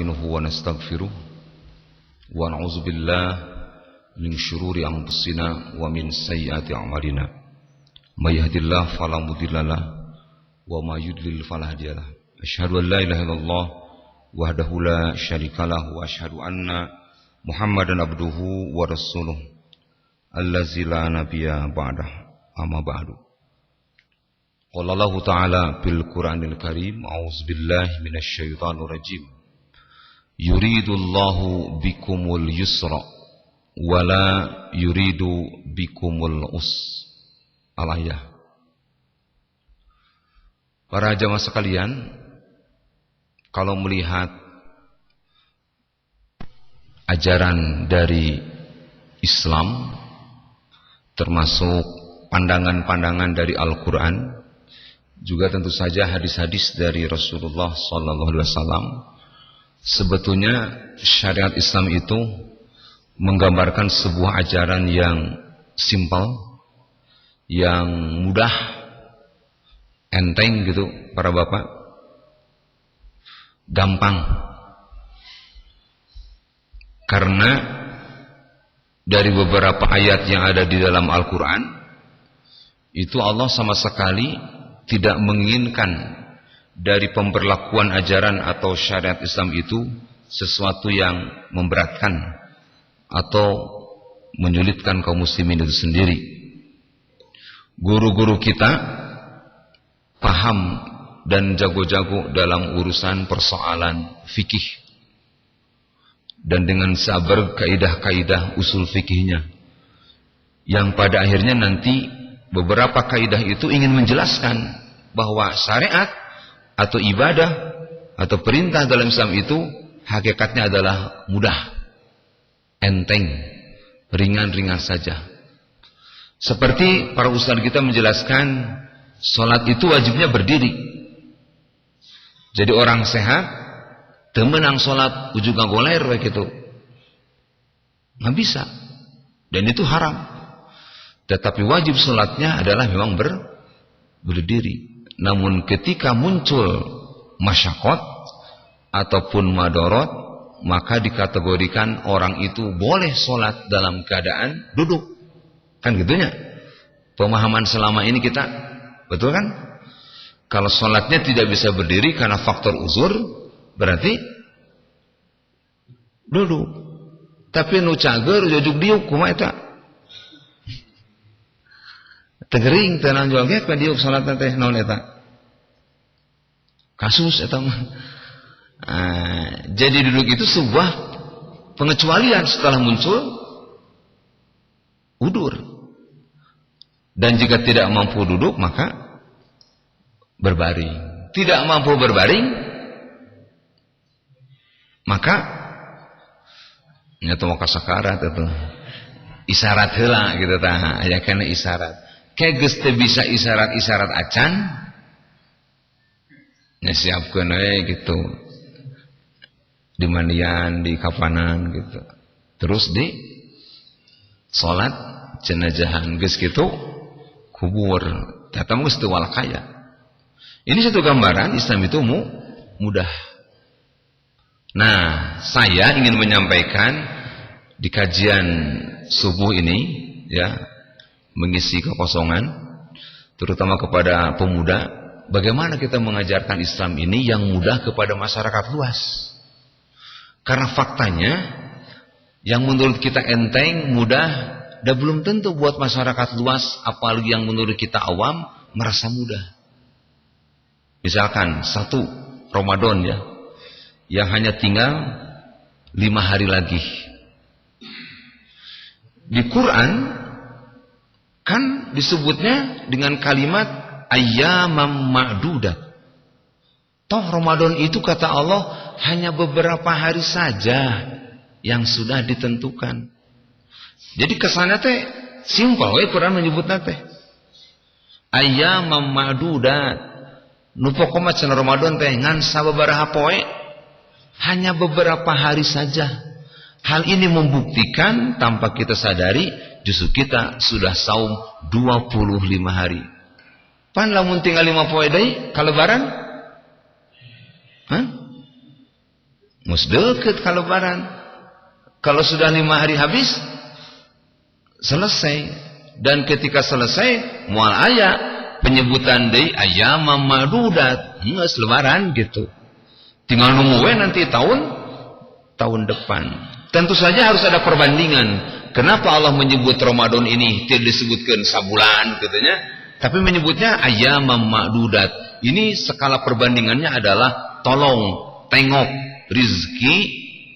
ونستغفره ونعوذ بالله من شرور أنفسنا ومن سيئات أعمالنا من يهد الله فلا مضل له وما يضلل فلا هادي له أشهد أن لا إله إلا الله وحده لا شريك له وأشهد أن محمدا عبده ورسوله الذي لا نبي بعده أما بعد قال الله تعالى في القرآن الكريم أعوذ بالله من الشيطان الرجيم يريد الله بكم اليسر ولا يريد بكم العسر. Al-ayah. Para jamaah sekalian, kalau melihat ajaran dari Islam, termasuk pandangan-pandangan dari Al-Quran, juga tentu saja hadis-hadis dari Rasulullah SAW, sebetulnya syariat Islam itu menggambarkan sebuah ajaran yang simpel, yang mudah, enteng gitu para bapak, gampang. Karena dari beberapa ayat yang ada di dalam Al-Quran, itu Allah sama sekali tidak menginginkan dari pemberlakuan ajaran atau syariat Islam itu sesuatu yang memberatkan atau menyulitkan kaum muslimin itu sendiri. Guru-guru kita paham dan jago-jago dalam urusan persoalan fikih, dan dengan sabar kaidah-kaidah usul fikihnya, yang pada akhirnya nanti beberapa kaidah itu ingin menjelaskan bahwa syariat atau ibadah atau perintah dalam Islam itu hakikatnya adalah mudah, enteng, ringan-ringan saja. Seperti para ustaz kita menjelaskan, sholat itu wajibnya berdiri. Jadi orang sehat temenang sholat ujung goler gitu, nggak bisa, dan itu haram. Tetapi wajib sholatnya adalah memang berdiri. Namun ketika muncul masyakot ataupun madorot, maka dikategorikan orang itu boleh sholat dalam keadaan duduk. Kan gitunya pemahaman selama ini kita, betul kan? Kalau sholatnya tidak bisa berdiri karena faktor uzur, berarti duduk. Tapi nu cager jujuk diuk kumaha eta? Tegering tenan jual ge ka diuk salat teh naon eta? Kasus eta mah. Jadi duduk itu sebuah pengecualian setelah muncul udur. Dan jika tidak mampu duduk maka berbaring. Tidak mampu berbaring maka nyata mau kasakarat itu isyarat heula gitu tah, aya kana isyarat. Kayak geus teu bisa isyarat-isyarat acan, nya siapkeun we gitu. Di mandian, di kapanan gitu. Terus di salat jenazahan geus kitu kubur. Eta mah geus teu walakaya. Ini satu gambaran Islam itu mudah. Nah, saya ingin menyampaikan di kajian subuh ini, ya, mengisi kekosongan, terutama kepada pemuda, bagaimana kita mengajarkan Islam ini yang mudah kepada masyarakat luas. Karena faktanya, yang menurut kita enteng, mudah, dan belum tentu buat masyarakat luas, apalagi yang menurut kita awam, merasa mudah. Misalkan, 1 Ramadan ya, yang hanya tinggal 5 hari lagi. Di Quran kan disebutnya dengan kalimat ayyamam ma'dudat. Toh Ramadan itu kata Allah hanya beberapa hari saja yang sudah ditentukan. Jadi kesannya teh simpel we Quran menyebutna teh. Ayyamam ma'dudat. Nu pokona cenah Ramadan teh ngan sababaraha poe, hanya beberapa hari saja. Hal ini membuktikan tanpa kita sadari justru kita sudah saum 25 hari. Pan lamun tinggal 5 poe deui ka lebaran? Hah? Mus deket ka lebaran. Kalau sudah 5 hari habis, selesai. Dan ketika selesai, moal aya penyebutan deui ayyamam ma'dudat, geus lebaran gitu. Tinggal nunggu nanti tahun depan. Tentu saja harus ada perbandingan. Kenapa Allah menyebut Ramadan ini tidak disebutkan sabulan katanya, tapi menyebutnya ayyamam ma'dudat. Ini skala perbandingannya adalah tolong tengok rizki,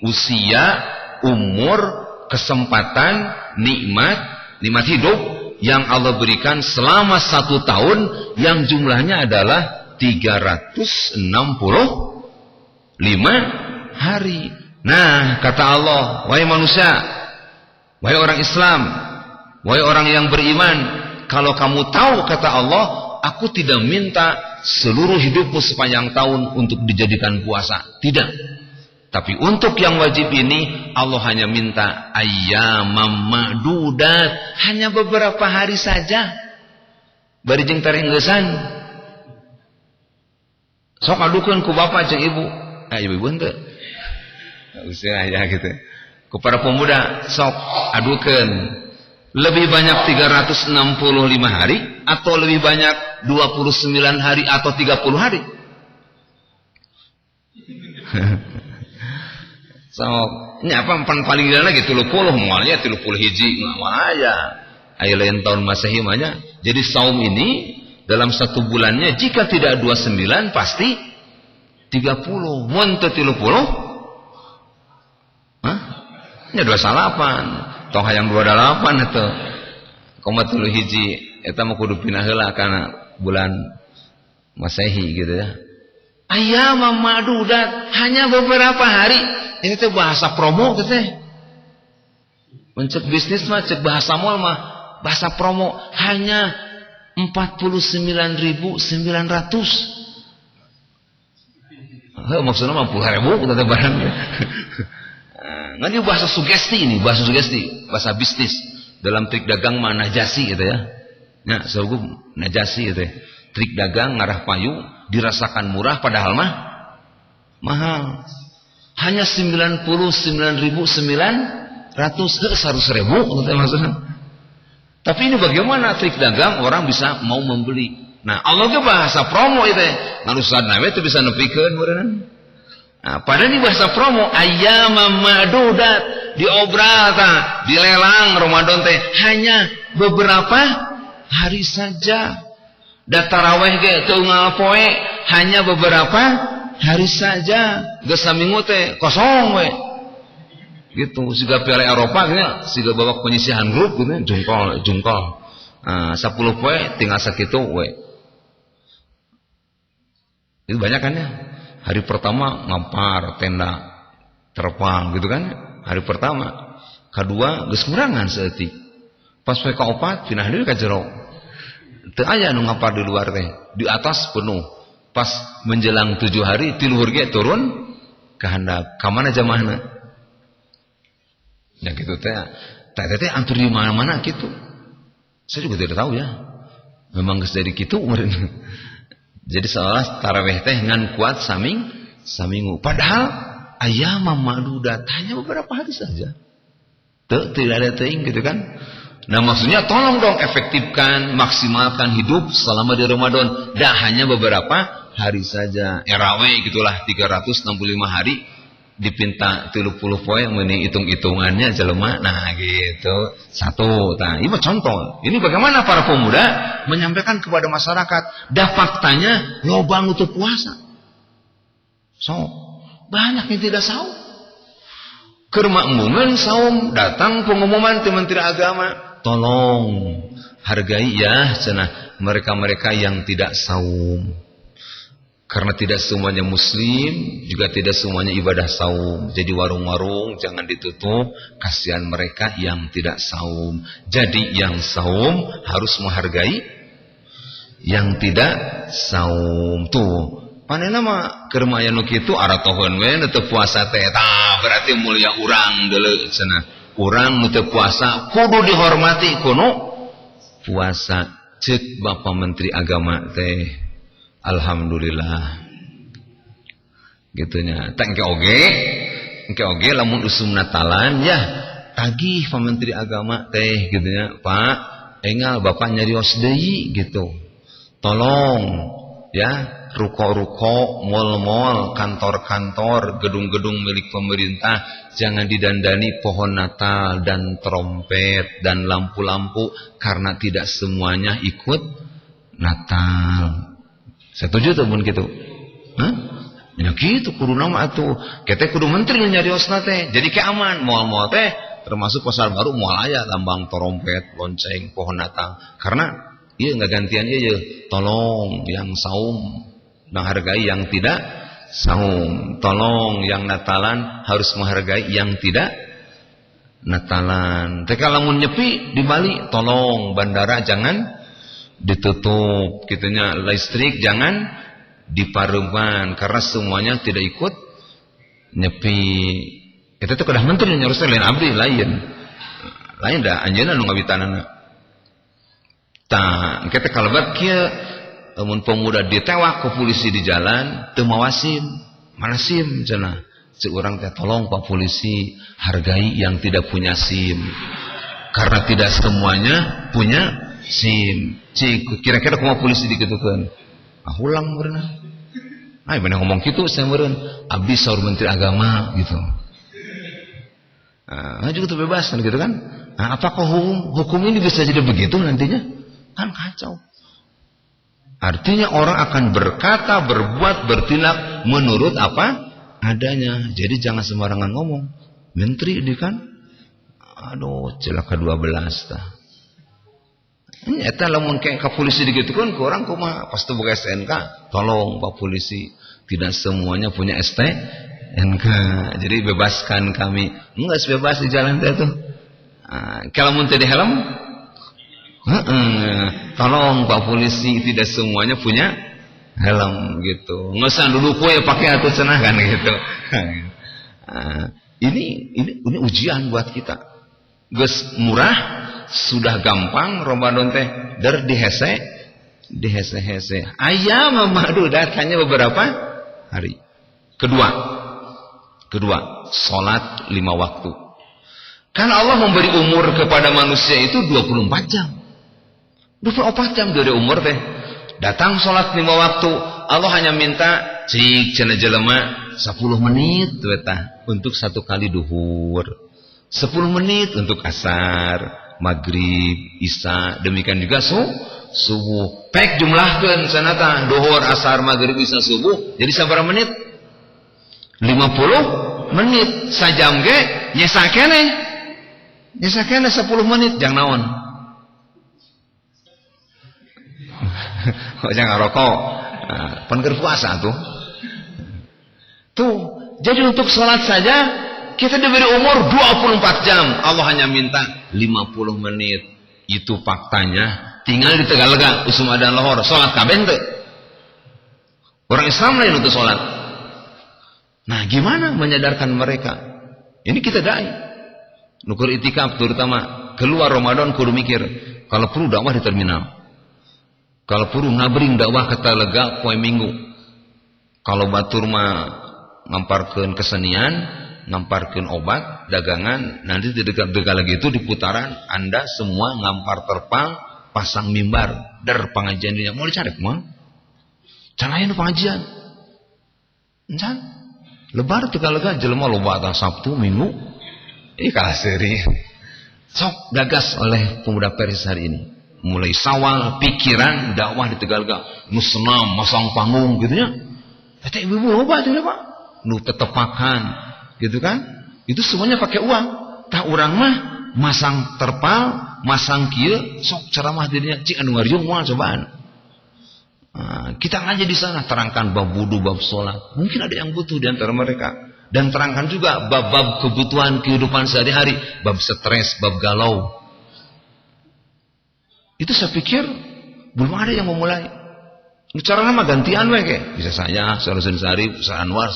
usia, umur, kesempatan, nikmat hidup yang Allah berikan selama 1 tahun yang jumlahnya adalah 365 hari. Nah, kata Allah, wahai manusia, wahai orang Islam, wahai orang yang beriman, kalau kamu tahu, kata Allah, aku tidak minta seluruh hidupmu sepanjang tahun untuk dijadikan puasa. Tidak. Tapi untuk yang wajib ini, Allah hanya minta ayyamam ma'dudat, hanya beberapa hari saja. Bari jeung tarenggesan. Sok adukeun ku bapak jeung ibu. Ibu henteu. Usah ya gitu. Kepada pemuda, sok adukeun. Lebih banyak 365 hari atau lebih banyak 29 hari atau 30 hari? So, ini apa paling gila lagi 30 mualnya 30 hiji aya. Aya lain tahun Masehi mah. Jadi saum ini dalam 1 bulannya jika tidak 29 pasti 30. Mun teu 30? Hah? Nya 28. Tong hayang 28 eta. Koma 3 hiji eta mah kudu pindah heula kana bulan Masehi gitu ya. Ayyamam ma'dudat, hanya beberapa hari. Ini teh bahasa promo teh. Mencek bisnis mah cek bahasa mall mah bahasa promo hanya 49.900. Maksudnya 50.000 kata barang. Nggak bahasa sugesti ini, bahasa sugesti, bahasa bisnis. Dalam trik dagang mah najasi gitu ya. Ya, sorghum najasi gitu ya. Trik dagang ngarah payu dirasakan murah padahal mah mahal. Hanya 99.900 100.000 maksudnya. Tapi ini bagaimana trik dagang orang bisa mau membeli. Nah, Allah ke bahasa promo itu ngarusan nawe itu bisa nepikeun meureun. Nah, padahal ini bahasa promo ayyamam ma'dudat, diobral tah, dilelang Ramadan teh hanya beberapa hari saja. Da tarawih ge teu ngapoe hanya beberapa hari saja. Geus saminggu teh kosong we. Gitu, siga piala Eropa gitu, siga babak penyisihan grup gitu, jungkol. 10 poe tinggal sakitu we. Itu banyak kan ya. Hari pertama ngampar tenda terpang gitu kan. Hari pertama. Kedua geus ngurangan saeutik. Pas poe kaopat pindah deui ka jero. Teu aya nu ngampar di luar teh. Di atas penuh. Pas menjelang 7 hari ti luhur ge turun ke handap. Ka mana jamaahna? Ya gitu teh. Teh antur di mana-mana gitu. Saya juga tidak tahu ya. Memang geus dari kitu meureun. Jadi seolah tarawih teh ngan kuat saminggu. Padahal ayyamam ma'dudat hanya beberapa hari saja. Tidak ada teuing gitu kan. Nah maksudnya tolong dong efektifkan, maksimalkan hidup selama di Ramadan. Dah hanya beberapa hari saja. Erawe gitulah 365 hari dipinta 30 poe meuni hitung-hitungannya jelema. Nah gitu. Satu. Nah, ini contoh. Ini bagaimana para pemuda menyampaikan kepada masyarakat. Dah faktanya loba nu teu puasa. So, banyak yang tidak saum. Keur makmuman saum, datang pengumuman ti Menteri Agama. Tolong hargai ya cenah mereka-mereka yang tidak saum. Karena tidak semuanya muslim, juga tidak semuanya ibadah saum. Jadi warung-warung jangan ditutup, kasihan mereka yang tidak saum. Jadi yang saum harus menghargai yang tidak saum. Tuh, panena mah keur mah aya nu kitu aratoheun we nu teu puasa teh. Tah, berarti mulia urang deuleu cenah. Urang nu teu puasa kudu dihormati kuno puasa. Ceuk Bapak Menteri Agama teh. Alhamdulillah. gitunya. Tak engke oge lamun usum Natalan ya tagih Pak Menteri Agama teh gitunya, Pak engal Bapak nyarios deui gitu. Tolong ya ruko-ruko, mal-mal, kantor-kantor, gedung-gedung milik pemerintah jangan didandani pohon Natal dan trompet dan lampu-lampu karena tidak semuanya ikut Natal. Setuju tuh mun gitu? Hah? Ya gitu kudu nama atuh. Kita kudu menteri nyariosna teh. Jadi ke aman moal-moal teh termasuk pasar baru moal aya lambang trompet, lonceng, pohon Natal. Karena ieu ngagantian ieu tolong yang saum menghargai yang tidak saum. Tolong yang Natalan harus menghargai yang tidak Natalan. Teh lamun nyepi di Bali tolong bandara jangan ditutup, gitunya listrik jangan dipareuman karena semuanya tidak ikut nyepi. Kita tuh kedah menteri nyarosna lain abdi lain dah anjeunna nu ngawitanana. Tah kita kalebat kieu mun pemuda ditewak ke polisi di jalan teu mawa SIM, mana SIM cenah. Ceu urang teh tolong Pak polisi hargai yang tidak punya SIM. Karena tidak semuanya punya SIM. Cik kira-kira kumaha polisi dikitukeun? Ah ulang berenang. Ay bener ngomong gitu saya meureun abdi saur menteri agama gitu. Juga tuh bebas kan gitu kan. Nah, apakah hukum ini bisa jadi begitu nantinya? Kan kacau. Artinya orang akan berkata, berbuat, bertindak menurut apa adanya. Jadi jangan sembarangan ngomong. Menteri ini kan aduh celaka 12 tah. Eta lamun kayak ke polisi digitukeun ku urang kumaha pas teu boga STNK tolong Pak polisi tidak semuanya punya STNK jadi bebaskan kami enggak bebas di jalan teh tuh kalau mun teu di helm tolong Pak polisi tidak semuanya punya helm gitu geus duduk we pakai atuh cenah kan gitu. Ini ujian buat kita geus murah sudah gampang Ramadan teh der dihese-hese. Aya mamadu datanya beberapa hari. Kedua, salat 5 waktu. Kan Allah memberi umur kepada manusia itu 24 jam. 24 jam dari umur teh. Datang salat 5 waktu, Allah hanya minta cik cenah jelema 10 menit tah untuk 1 kali duhur. 10 menit untuk asar. Maghrib, Isya, demikian juga subuh. Pek jumlahkeun sanata duhur, asar, maghrib, Isya, subuh. Jadi sabaraha menit? 50 menit. Sajam ge nyesa keneh. Nyesa keneh 10 menit jang naon. Jangan rokok. Pan keur puasa tuh. Tuh, jadi untuk salat saja kita diberi umur 24 jam. Allah hanya minta 50 menit. Itu faktanya. Tinggal di Tegalega usum adzan lohor. Salat kabeh teu. Orang Islam lain untuk salat. Nah, gimana menyadarkan mereka? Ini kita dai. Nukur itikaf terutama keluar Ramadan kudu mikir. Kalau perlu dakwah di terminal. Kalau perlu ngabring dakwah ke Tegalega poe Minggu. Kalau batur mah ngamparkeun kesenian, ngamparkeun obat, dagangan, nanti di dekat lagi itu di putaran Anda semua ngampar terpal, pasang mimbar, der pengajian dia mau dicari mah. Canain pengajian. Encan. Lebar Tegalega jelema loba tah Sabtu, Minggu. Kalah seri. Sok gagas oleh pemuda Peris hari ini. Mulai sawal pikiran dakwah di Tegalega, nu senam masang panggung gitu nya. Eta ibu-ibu loba teh Pak. Nu tetepakan gitu kan, itu semuanya pakai uang. Tak urang mah masang terpal, masang kieu, sok ceramah dirinya cik anu ngariung moal cobaan. Kita ngaji di sana terangkan bab wudu, bab salat. Mungkin ada yang butuh di antara mereka dan terangkan juga bab-bab kebutuhan kehidupan sehari-hari, bab stres, bab galau. Itu saya pikir belum ada yang memulai. Caranya mah gantian we ke. Bisa saya, Saudara Sarif, Ustaz Anwar,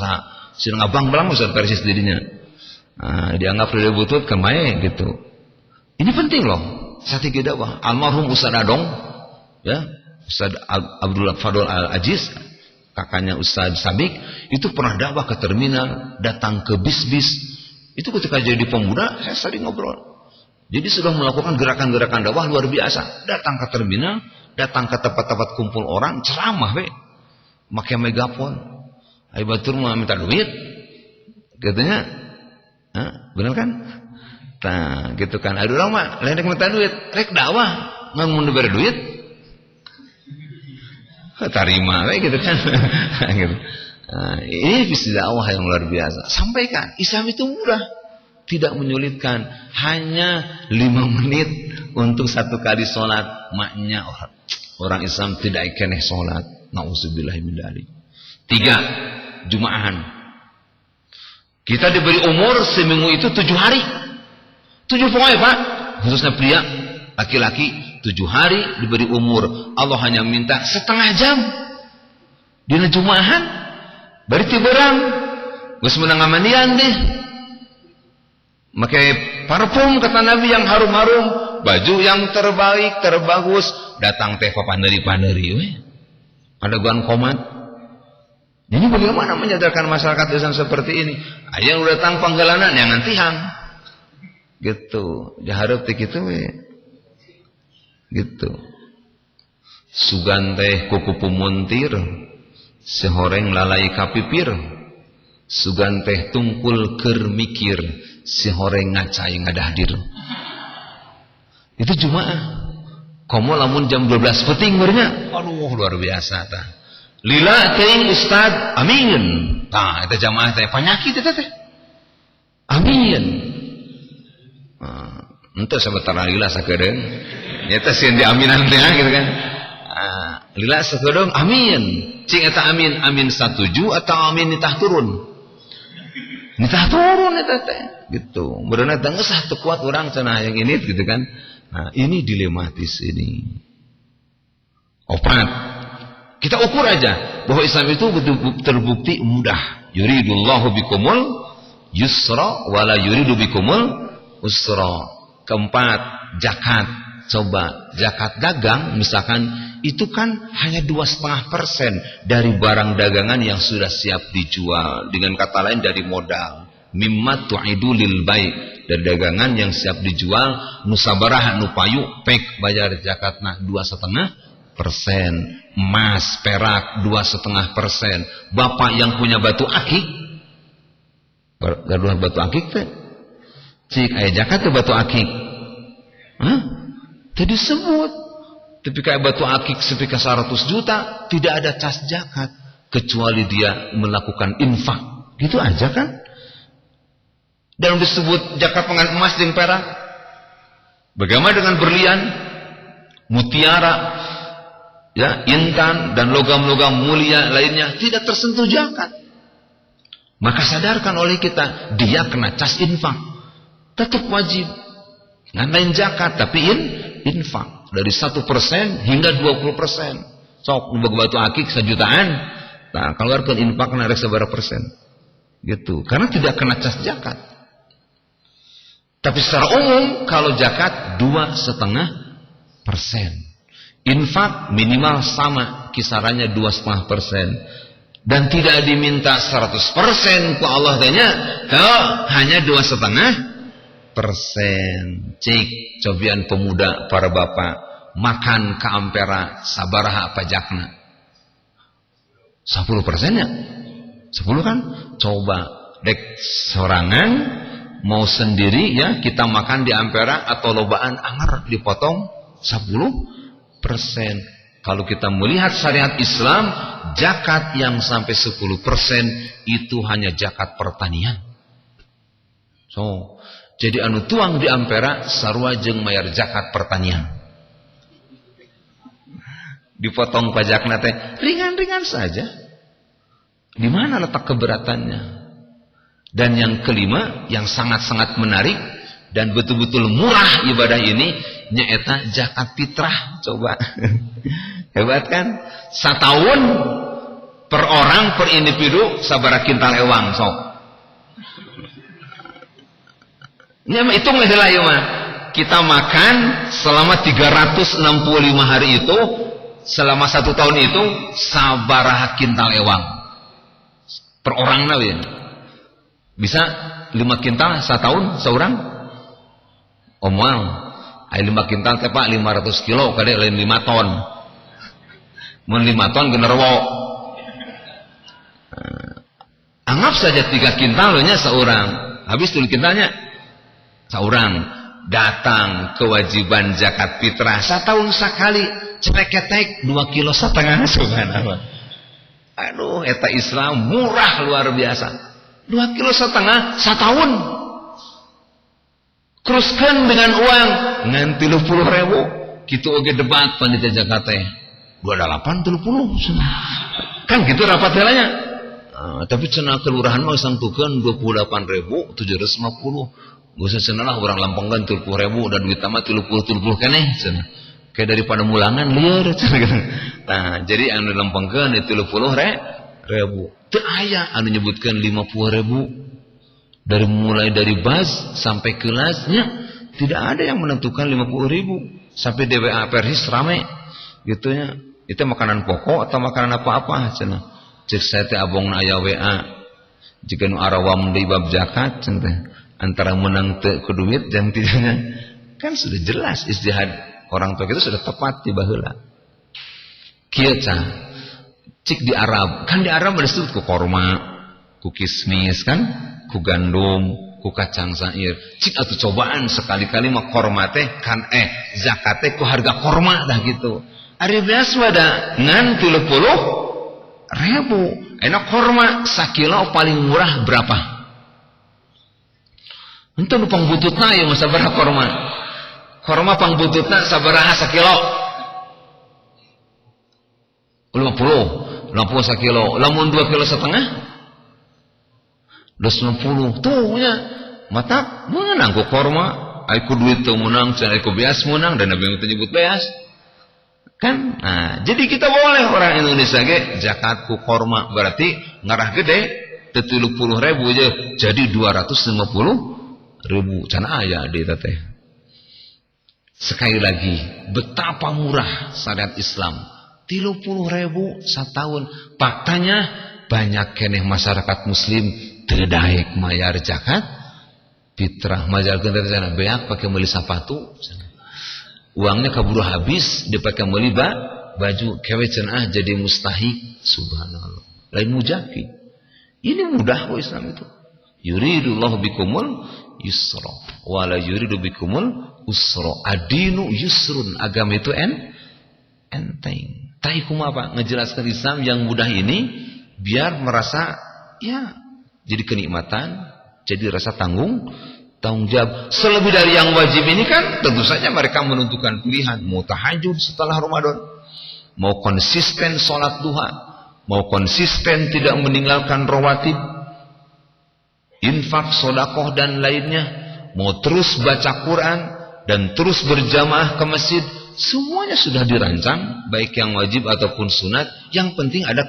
sing ngabang belang Ustaz persis dirinya. Dianggap tidak butut kemae gitu. Ini penting loh. Strategi dakwah. Almarhum Ustaz Adong, ya, Ustaz Abdullah Fadol Al Aziz, kakaknya Ustaz Sabik, itu pernah dakwah ke terminal, datang ke bis-bis. Itu ketika jadi pemuda, saya sering ngobrol. Jadi sudah melakukan gerakan-gerakan dakwah luar biasa. Datang ke terminal, datang ke tempat-tempat kumpul orang, ceramah pakai megafon. Ayo batur mau minta duit. Katanya, benar kan? Nah, gitu kan. Ada orang mah lain minta duit, rek dakwah, nggak mau diberi duit. Terima, gitu kan. Gitu. Nah, ini visi dakwah yang luar biasa. Sampaikan, Islam itu mudah, tidak menyulitkan. Hanya 5 menit untuk 1 kali sholat. Maknya orang Islam tidak keneh sholat. Nauzubillah min dzalik. 3, Jumaahan. Kita diberi umur seminggu itu 7 hari. 7 pokoknya Pak, khususnya pria, laki-laki 7 hari diberi umur. Allah hanya minta setengah jam. Dina Jumaahan, bari ti beurang, geus meunang ngamandian deh. Pakai parfum kata Nabi yang harum-harum, baju yang terbaik, terbagus, datang teh papandeuri-pandeuri we. Ada guan komat. Jadi bagaimana menyadarkan masyarakat Islam seperti ini? Aya nu datang panggelanan yang antihang. Gitu. Dihareup teh kitu we. Gitu. Sugan teh kuku pumuntir, sehoreng lalai kapipir. Sugan teh tungkul keur mikir, sehoreng ngacai ngadahdir. Itu Jumaah. Komo lamun jam 12 peting beurnya. Aduh luar biasa tah. Lila teuing Ustad, amin. Tah eta jamaah teh panyakit eta teh. Amin. Henteu sabetara lila sakedeung. Nyata sieun diaminan teh gitu kan. Lila sakedeung amin. Cing eta amin, amin satuju atau amin nitah turun. Nitah turun eta teh. Gitu. Beureuna teh geus teu kuat urang cenah yang ini gitu kan. Nah, ini dilematis ini. Opat. Kita ukur aja bahwa Islam itu terbukti mudah. Yuridullahu bikumul yusra wala yuridu bikumul usra. Keempat, zakat. Coba zakat dagang misalkan itu kan hanya 2,5% dari barang dagangan yang sudah siap dijual. Dengan kata lain dari modal. Mimma tu'idu lil bai', dari dagangan yang siap dijual, nusabaraha nupayu pek bayar zakatna 2,5%. Emas, perak 2,5%. Bapak yang punya batu akik, gaduh batu akik teh, cik aya zakat teh batu akik. Tadi disebut. Tapi kayak batu akik sepika 100 juta, tidak ada cas zakat kecuali dia melakukan infak. Gitu aja kan? Dan disebut zakat pengan emas dan perak. Bagaimana dengan berlian, mutiara, ya, intan dan logam-logam mulia lainnya tidak tersentuh zakat. Maka sadarkan oleh kita, dia kena cas infak. Tetap wajib. Nganain zakat tapi infak dari 1% hingga 20%. Sok nu batu akik 1 jutaan. Nah, keluarkan infak kena rek sabaraha persen. Gitu. Karena tidak kena cas zakat. Tapi secara umum kalau zakat 2,5%. Infak minimal sama, kisarannya 2,5%. Dan tidak diminta 100% ku Allah tanya, hanya 2,5%. Cik, cobian pemuda para bapak, makan ke ampera sabaraha pajakna? 10%-nya? 10 kan? Coba dek sorangan mau sendiri ya kita makan di ampera atau lobaan anger dipotong 10%. Kalau kita melihat syariat Islam, zakat yang sampai 10% itu hanya zakat pertanian. So, jadi anu tuang di ampera sarua jeung mayar zakat pertanian. Dipotong pajakna teh ringan-ringan saja. Di mana letak keberatannya? Dan yang kelima, yang sangat-sangat menarik dan betul-betul murah ibadah ini, nyaeta zakat fitrah. Coba. Hebat kan? Satahun per orang per individu sabaraha kintal ewang sok. Nya hitung lah ieu mah. Kita makan selama 365 hari itu selama 1 tahun itu sabaraha kintal ewang per orang nawi bisa 5 kintal setahun seorang omal ay 5 kintal teh Pak 500 kilo kade lain 5 ton mun 5 ton generwo anggap saja 3 kintal nya seorang habis 3 kintalnya seorang datang kewajiban zakat fitrah setahun sekali cepeketek 2,5 kilo subhanallah. Aduh eta Islam murah luar biasa 2,5 kilo setahun teruskan dengan uang ngan 30.000 kitu oge debat panitia zakat teh 28 30 kan gitu rapat helanya tapi cenah kelurahan mah sangtukeun 28.750 geus cenah orang lampengkeun 30.000 dan duit mah 30 keneh cenah kayak daripada mulangan lieur cenah. Nah jadi anu lampengkeun 30.000 teu aya anu nyebutkeun 50.000 mulai dari bas sampai kelasnya tidak ada yang menentukan 50.000 sampai DWA Persis rame gitunya itu makanan pokok atau makanan apa-apa cenah cek saya teh abongna aya WA jika nu arawam deui bab zakat cenah antara menang teu ku duit jeung tidaknya kan sudah jelas ijtihad orang tua itu sudah tepat di baheula kieu can cik di Arab kan di Arab disebut ku korma ku kismis kan ku gandum ku kacang sair cik atuh cobaan sekali-kali mah korma teh kan zakat teh ku harga korma dah gitu ari beas wada ngan 30.000 enak korma sakilo paling murah berapa ente nu pangbututna aya mah sabaraha korma pangbututna sabaraha sakilo 50 sakilo lamun 2,5 kilo 260 tuh nya mata menang ku korma ai ku duit teu menang can ai ku beas menang dan Nabi teh nyebut beas kan nah jadi kita boleh orang Indonesia ge zakat ku korma berarti ngarah gede teu 30.000 aja jadi 250.000 can aya di teh. Sekali lagi betapa murah syariat Islam 30.000 setahun faktanya banyak keneh masyarakat muslim teu daek mayar zakat fitrah majalkeun teh cenah beak pake meuli sapatu uangnya kaburu habis dipake meuli baju kewe cenah jadi mustahik subhanallah lain mujaki ini mudah kok Islam itu yuridullahu bikumul yusra wala yuridu bikumul usra adinu yusrun agama itu enteng tai kumaha Pak ngejelaskan Islam yang mudah ini biar merasa ya jadi kenikmatan jadi rasa tanggung jawab selebih dari yang wajib ini kan tentu saja mereka menentukan pilihan mau tahajud setelah Ramadan mau konsisten sholat duha mau konsisten tidak meninggalkan rawatib infak, sodakoh dan lainnya mau terus baca Quran dan terus berjamaah ke masjid semuanya sudah dirancang baik yang wajib ataupun sunat yang penting ada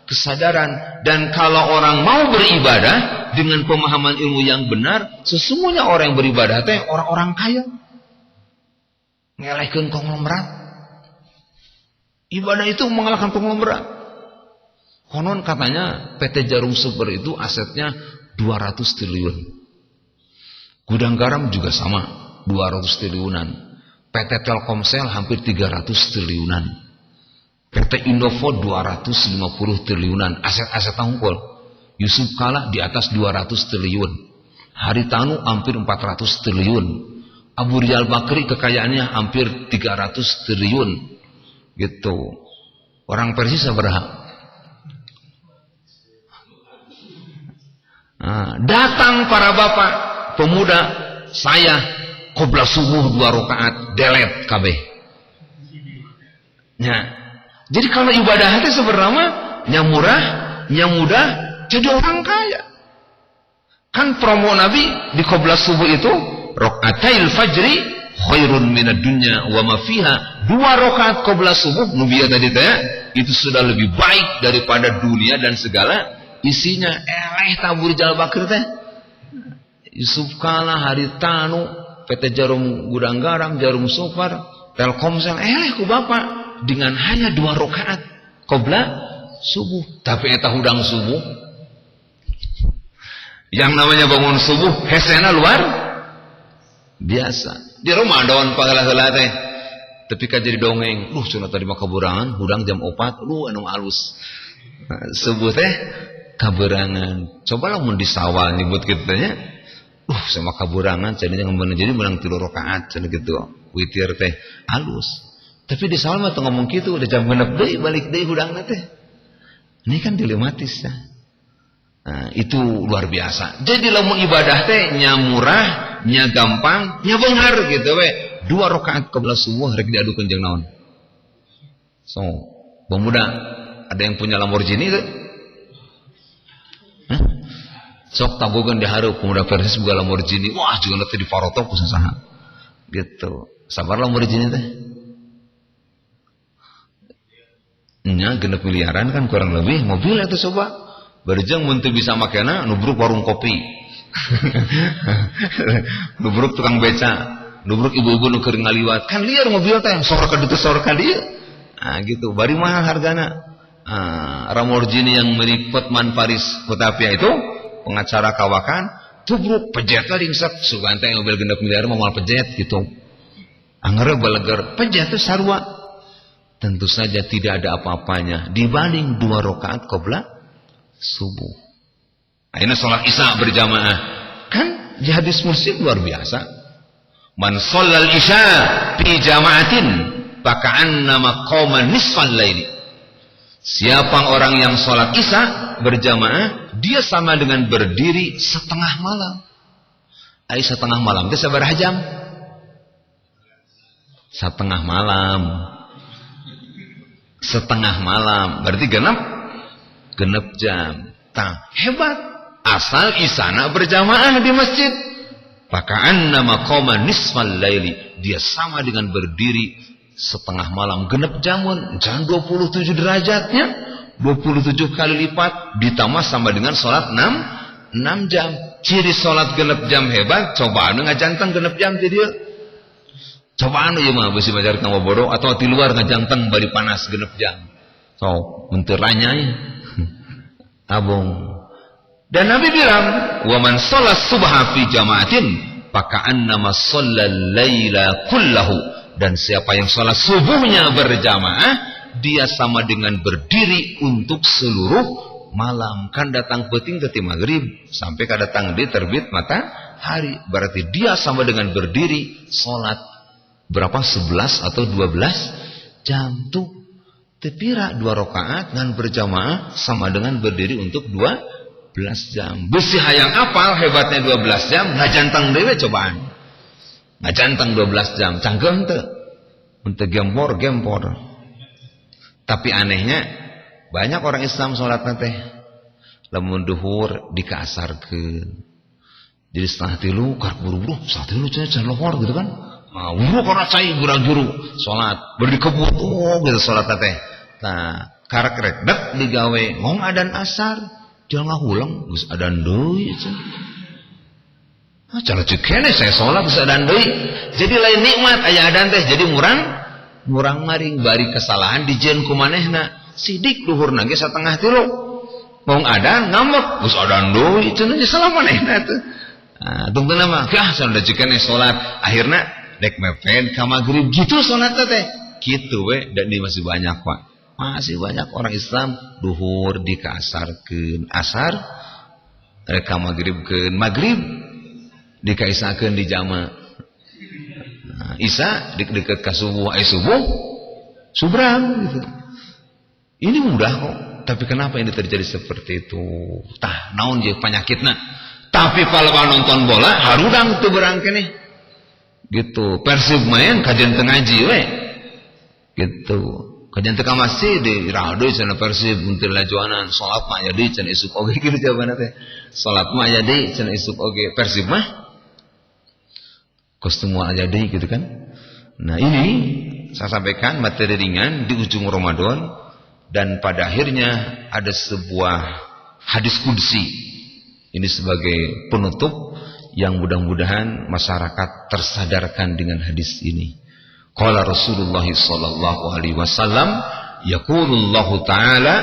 kesadaran dan kalau orang mau beribadah dengan pemahaman ilmu yang benar sesungguhnya orang yang beribadah teh orang-orang kaya ngelehkeun konglomerat ibadah itu mengalahkan konglomerat konon katanya PT Jarum Super itu asetnya 200 triliun gudang garam juga sama 200 triliunan PT Telkomsel hampir 300 triliunan PT Indovo 250 triliunan aset-aset tangkul Yusuf Kala di atas 200 triliun Haritanu hampir 400 triliun Abu Rizal Bakri kekayaannya hampir 300 triliun gitu orang Persis berapa datang para bapak pemuda saya qobla subuh 2 rakaat delet kabeh nya jadi kalau ibadah itu sebenarnya yang murah yang mudah jadi orang kaya kan promo Nabi di qobla subuh itu rakaatail fajri khairun minad dunya wa ma fiha 2 rakaat qobla subuh nubiya tadi teh itu sudah lebih baik daripada dunia dan segala isinya tabur Rizal Bakri teh Yusuf Kala Haritanu PT Jarum Gudang Garam Jarum Super Telkomsel ku bapak dengan hanya 2 rakaat qabla subuh. Tapi eta hudang subuh. Yang namanya bangun subuh hesena luar biasa. Di Ramadan pagalah-galah teh. Tapi kan jadi dongeng. Cenah tadi mah kaburangan, hudang jam 4, anu alus. Subuh teh kaburangan. Cobalah mun di sawal nyebut kitu nya. Sama kaburangan cenah jadi menang 3 rakaat cenah gitu. Witir teh alus. Tapi di sawal mah teu ngomong kitu, udah jam 6 deui balik deui hudangna teh. Ini kan dilematis ya. Nah, itu luar biasa. Jadi lamun ibadah teh nya murah, nya gampang, nya beunghar gitu we. 2 rakaat qabla subuh rek diadukeun jeung naon? So, pemuda, ada yang punya Lamborghini teh? Hah? Sok tabogan di hareup pemuda Persis boga Lamborghini. Wah, jeung teh diparotok ku saha. Gitu. Sabar Lamborghini teh. Nya 6 miliaran kan kurang lebih mobil itu coba. Barejeng mun teu bisa makena nubruk warung kopi. Nubruk tukang beca, nubruk ibu-ibu nu keur ngaliwat. Kan liar mobil teh, sor ka ditu sor ka dieu. Nah gitu, bari mahal hargana. Lamborghini yang milik Hotman Paris Hutapea itu pengacara kawakan, tubruk pejet lah ringsek sugan teh mobil 6 miliar mah moal pejet gitu. Anggeureuh baleger, pejet teh sarua. Tentu saja tidak ada apa-apanya dibanding 2 rakaat qabla subuh. Akhirnya sholat isya berjamaah. Kan di hadis Muslim luar biasa. Man shallal isya fi jama'atin faka'annama qama nisfal laili. Siapa orang yang sholat isya berjamaah, dia sama dengan berdiri setengah malam. Ai setengah malam teh sabaraha jam? Setengah malam. Setengah malam berarti genep jam. Tah, hebat. Asal isana berjamaah di masjid. Faka'anna maqama nisfal laili. Dia sama dengan berdiri setengah malam genep jamun. Jangan 27 derajatnya. 27 kali lipat ditambah sama dengan salat 6 jam. Ciri salat genep jam hebat, coba anu ngajanteng genep jam ti dieu. Coba anu ieu mah beusi majar ka bodoh atau di luar ngajanteng bari panas genep jam. So, mun teu ranyai abong. Dan Nabi bilang, "Wa man shalas subha fi jama'atin faka'annama shallal laila kullahu." Dan siapa yang salat subuhnya berjamaah, dia sama dengan berdiri untuk seluruh malam. Kan datang penting ke maghrib sampai ka datang di terbit matahari. Berarti dia sama dengan berdiri salat berapa? 11 atau 12 jam tuh. Tepira 2 rakaat dan berjamaah sama dengan berdiri untuk 12 jam. Besi hayang apal hebatnya 12 jam, ngajanteng dewe cobaan. Ngajanteng 12 jam, cangkeum teu. Untuk gempor. Tapi anehnya banyak orang Islam salatna teh lamun duhur dikaasarkeun. Jadi setengah 3 karek buru-buru, setengah 3 cenah lohor gitu kan. Wuru karena cai gurang-guru salat berdikebut gitu salat teh. Nah, karek rek dek digawe ngong adan asar, jangan ngahulang geus adan deui cenah. Cara ceuk keneh saya salat geus adan deui. Jadi lain nikmat aya adan teh jadi murang maring bari kesalahan dijieun ku manehna. Sidik duhurna ge 2:30. Ngong adan ngambek geus adan deui cenah salah manehna teh. Nah, tungtuna mah kah sanda ceuk keneh salat akhirna dek mepet ka maghrib gitu salat teh. Kitu we dan di masih banyak Pak. Masih banyak orang Islam duhur dikaasarkeun, asar rek ka maghribkeun, maghrib dikaisakeun di jama. Nah, isya deket ka subuh, subuh subrang gitu. Ini mudah kok, tapi kenapa ini terjadi seperti itu? Tah, naon je penyakitna? Tapi kalau nonton bola harudang teu berang keneh. Gitu, Persib main kajian tengah ngaji we. Gitu. Kajian tengah masjid di radio cenah Persib untuk lajuanan salat mah jadi cenah isuk oge kitu jawabanna teh. Salat mah jadi cenah isuk oge. Persib mah kostum aja deh gitu kan. Nah, ini saya sampaikan materi ringan di ujung Ramadan dan pada akhirnya ada sebuah hadis qudsi. Ini sebagai penutup yang mudah-mudahan masyarakat tersadarkan dengan hadis ini. Qala Rasulullah sallallahu alaihi wasallam, yaqulullahu ta'ala,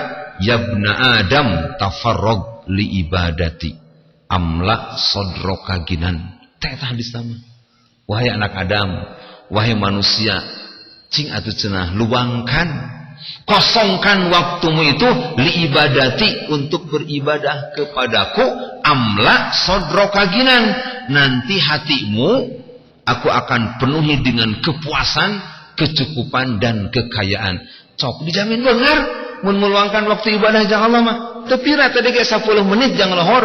ya ibna Adam tafarrag li ibadati amla sadroka ginan. Teh hadis nama. Wahai anak Adam, wahai manusia, cing atuh cenah luangkan, kosongkan waktumu itu li ibadati untuk beribadah kepadaku, amla sadroka ginan. Nanti hatimu aku akan penuhi dengan kepuasan, kecukupan dan kekayaan. Cok dijamin benar mun meluangkan waktu ibadah jangan lama. Tapi rata dege 10 menit jangan lohor.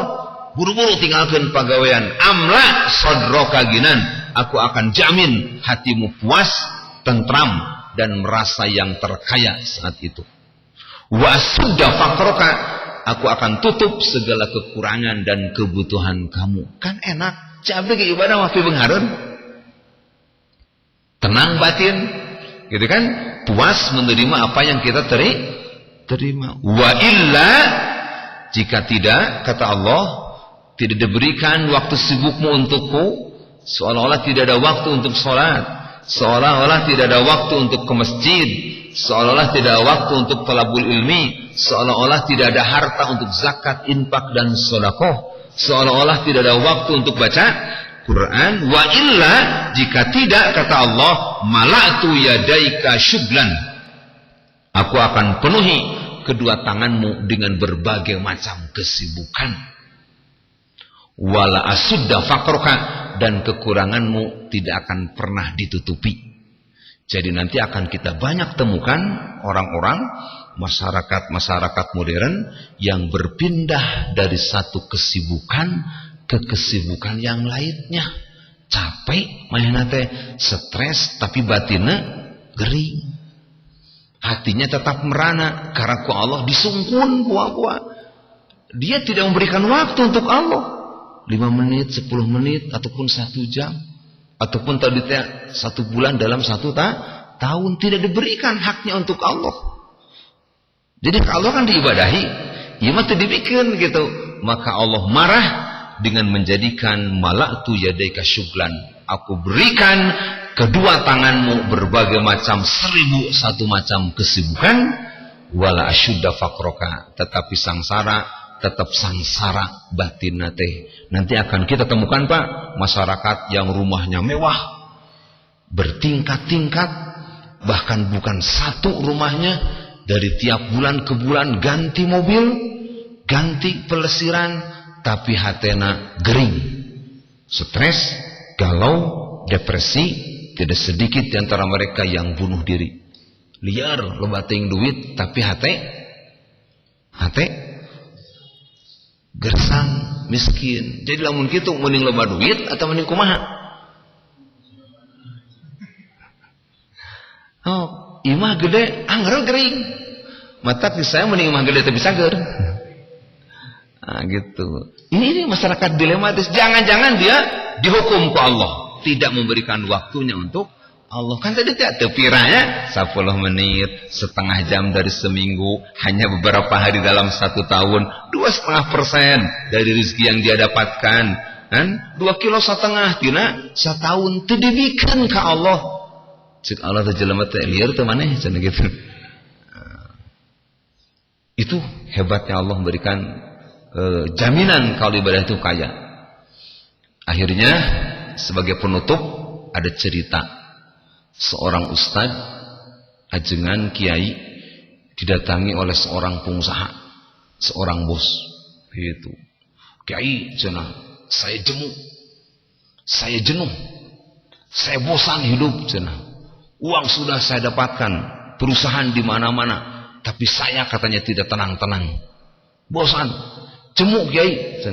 Buru-buru tinggalkan pagawean. Amla sadroka ginan. Aku akan jamin hatimu puas, tentram dan merasa yang terkaya saat itu. Wa sudda faqroka. Aku akan tutup segala kekurangan dan kebutuhan kamu. Kan enak. Cabde ke ibadah wafi bengharun. Tenang batin, gitu kan? Puas menerima apa yang kita terima. Wa illa, jika tidak, kata Allah, tidak diberikan waktu sibukmu untukku, seolah-olah tidak ada waktu untuk sholat, seolah-olah tidak ada waktu untuk ke masjid, seolah-olah tidak ada waktu untuk talabul ilmi, seolah-olah tidak ada harta untuk zakat, infak dan sedekah, seolah-olah tidak ada waktu untuk baca Quran. Wa illa, jika tidak, kata Allah, mala'tu yadaika syuglan, aku akan penuhi kedua tanganmu dengan berbagai macam kesibukan. Wala asudda faqroka, dan kekuranganmu tidak akan pernah ditutupi. Jadi nanti akan kita banyak temukan orang-orang, masyarakat modern yang berpindah dari satu kesibukan ke kesibukan yang lainnya. Capek mainnya teh, stres, tapi batinnya gering. Hatinya tetap merana karena ku Allah disungkun kuah-kuah. Dia tidak memberikan waktu untuk Allah. 5 menit, 10 menit, ataupun 1 jam, ataupun tadi 1 bulan dalam 1 tahun tidak diberikan haknya untuk Allah. Jadi kalau kan diibadahi, ya mah dibikin gitu. Maka Allah marah dengan menjadikan mala'tu yadaika syuglan, aku berikan kedua tanganmu berbagai macam 1001 macam kesibukan. Wala asyudda faqroka, tetapi tetap sangsara batin teh. Nanti akan kita temukan Pak, masyarakat yang rumahnya mewah, bertingkat-tingkat, bahkan bukan satu rumahnya, dari tiap bulan ke bulan ganti mobil, ganti pelesiran, tapi hatena gering, stres, galau, depresi. Tidak sedikit di antara mereka yang bunuh diri. Liar, loba teuing duit, tapi hate gersang, miskin. Jadi lamun kitu mending loba duit atau mending kumaha? Oh, imah gede, anggar gering. Mata saya mending imah gede tapi sager. Nah, gitu. Ini masyarakat dilematis. Jangan-jangan dia dihukum ke Allah, tidak memberikan waktunya untuk Allah. Kan tadi tepiranya 10 menit, setengah jam dari seminggu, hanya beberapa hari dalam 1 tahun, 2,5% dari rezeki yang dia dapatkan, kan? 2,5 kilo tina setahun didibikan ke Allah. Cik Allah teh jelema teh liar teh maneh cenah gitu. Itu hebatnya Allah memberikan jaminan kalau ibadah itu kaya. Akhirnya sebagai penutup ada cerita seorang ustaz ajengan kiai didatangi oleh seorang pengusaha, seorang bos. Gitu. Kiai cenah, saya jenuh, saya bosan hidup cenah. Uang sudah saya dapatkan, perusahaan di mana-mana, tapi saya katanya tidak tenang-tenang, bosan. Cemuk kiai,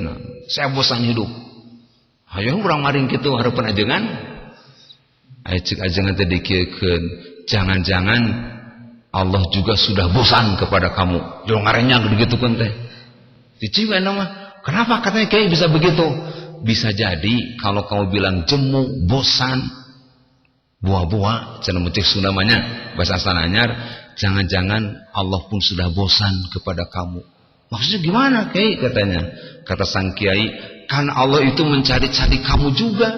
saya bosan hidup. Hayo urang maring kitu harapan ajengan. Aya cek ajengan teh dikiekeun, jangan-jangan Allah juga sudah bosan kepada kamu. Yo ngarenya begitukeun teh. Diciwen mah. Kenapa katanya kiai bisa begitu? Bisa jadi kalau kamu bilang jemu, bosan, buah-buah, cenah mucik Sunda namanya, bahasa Sananyar, jangan-jangan Allah pun sudah bosan kepada kamu. Maksudnya gimana Kiai katanya? Kata sang Kiai, kan Allah itu mencari-cari kamu juga.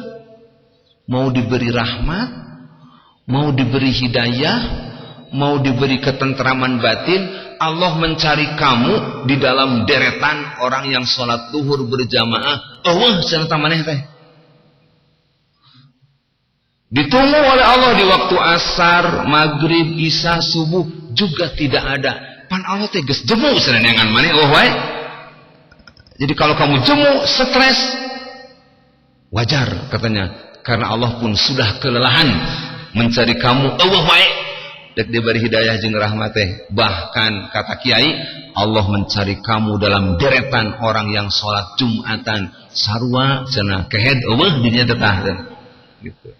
Mau diberi rahmat, mau diberi hidayah, mau diberi ketentraman batin, Allah mencari kamu di dalam deretan orang yang sholat duhur berjamaah. Cenah maneh teh ditunggu oleh Allah di waktu asar, maghrib, isya, subuh juga tidak ada. Pan Allah tegas jemu serenangan maneh wae. Jadi kalau kamu jemu, stres, wajar katanya, karena Allah pun sudah kelelahan mencari kamu. Wae dek diberi hidayah jeung rahmat teh. Bahkan kata kiai, Allah mencari kamu dalam deretan orang yang sholat Jumatan sarua cenah kehed dinya tetah gitu.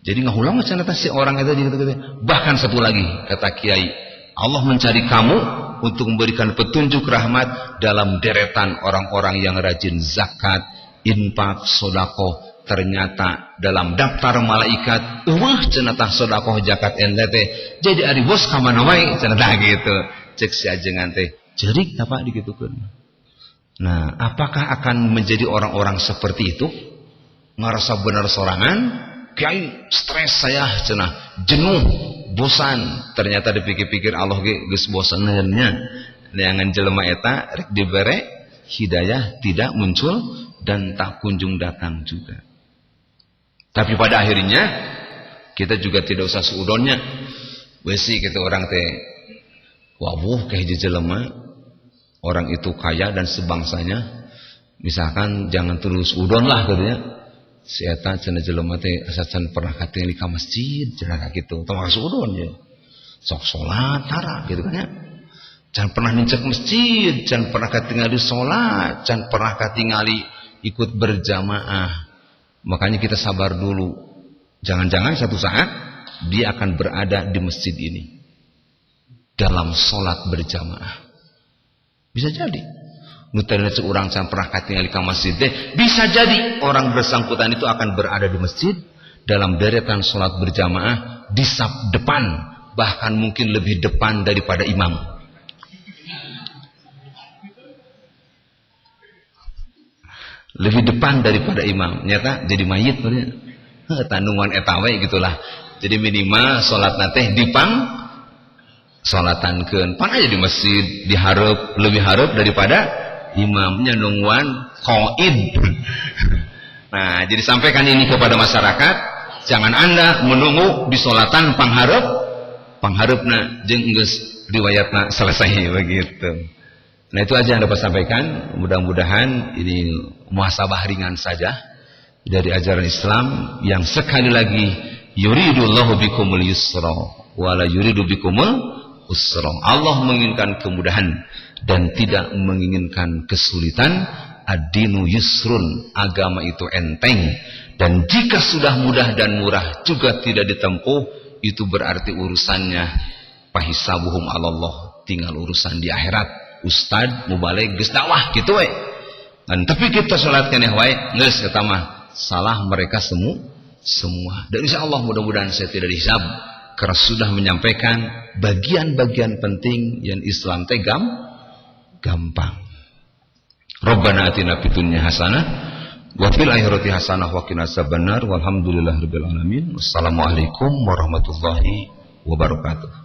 Jadi ngahulang cenah si orang itu gitu. Bahkan satu lagi kata kiai, Allah mencari kamu untuk memberikan petunjuk rahmat dalam deretan orang-orang yang rajin zakat, infak, sedekah. Ternyata dalam daftar malaikat cenah tah sedekah zakat NTT. Jadi ari bos ka mana wae cenah tah gitu. Cek si ajengan teh cerik apa digitukeun. Nah, apakah akan menjadi orang-orang seperti itu? Ngarasa benar sorangan, kiai stres saya cenah, jenuh, bosan. Ternyata dipikir-pikir Allah ge geus bosannya. Neangan jelema eta rek dibere hidayah tidak muncul dan tak kunjung datang juga. Tapi pada akhirnya kita juga tidak usah seudonnya. Besi gitu orang teh wawuh ke hiji jelema, orang itu kaya dan sebangsanya. Misalkan jangan terus udon lah katanya. Si eta cenah jelema teh asa can pernah katingali ka masjid cenah kitu. Tong udon ya. Sok salat tara gitu kan ya. Can pernah nincek masjid, can pernah katingali salat, can pernah katingali ikut berjamaah. Makanya kita sabar dulu. Jangan-jangan satu saat dia akan berada di masjid ini dalam sholat berjamaah. Bisa jadi. Nutarina seorang yang pernah katingali ka masjid deh, bisa jadi orang bersangkutan itu akan berada di masjid dalam deretan sholat berjamaah di saf depan, bahkan mungkin lebih depan daripada imam. Lebih depan daripada imam. Nyata jadi mayit tandungan etawe gitulah. Jadi minimal salat teh dipang salatankeun. Pan aja di masjid dihareup, lebih hareup daripada imamnya nungguan qaid. Nah, jadi sampaikan ini kepada masyarakat, jangan Anda menunggu di salatan panghareupna jeung geus riwayatna selesai begitu. Nah, itu aja yang dapat sampaikan. Mudah-mudahan ini muhasabah ringan saja dari ajaran Islam yang sekali lagi yuridullahu bikumul yusra wala yuridu bikumul usra. Allah menginginkan kemudahan dan tidak menginginkan kesulitan. Ad-dinu yusrun, agama itu enteng, dan jika sudah mudah dan murah juga tidak ditempuh, itu berarti urusannya fahisabuhum 'alallah, tinggal urusan di akhirat. Ustad mubalik geus dakwah gitu we. Dan tapi kita salat keneh wae geus eta mah salah mereka semua. Dan insyaallah mudah-mudahan saya tidak dihisab karena sudah menyampaikan bagian-bagian penting yang Islam teh gampang. Rabbana atina fid dunya hasanah wa fil akhirati hasanah wa qina adzabannar walhamdulillahirabbil alamin. Wassalamualaikum warahmatullahi wabarakatuh.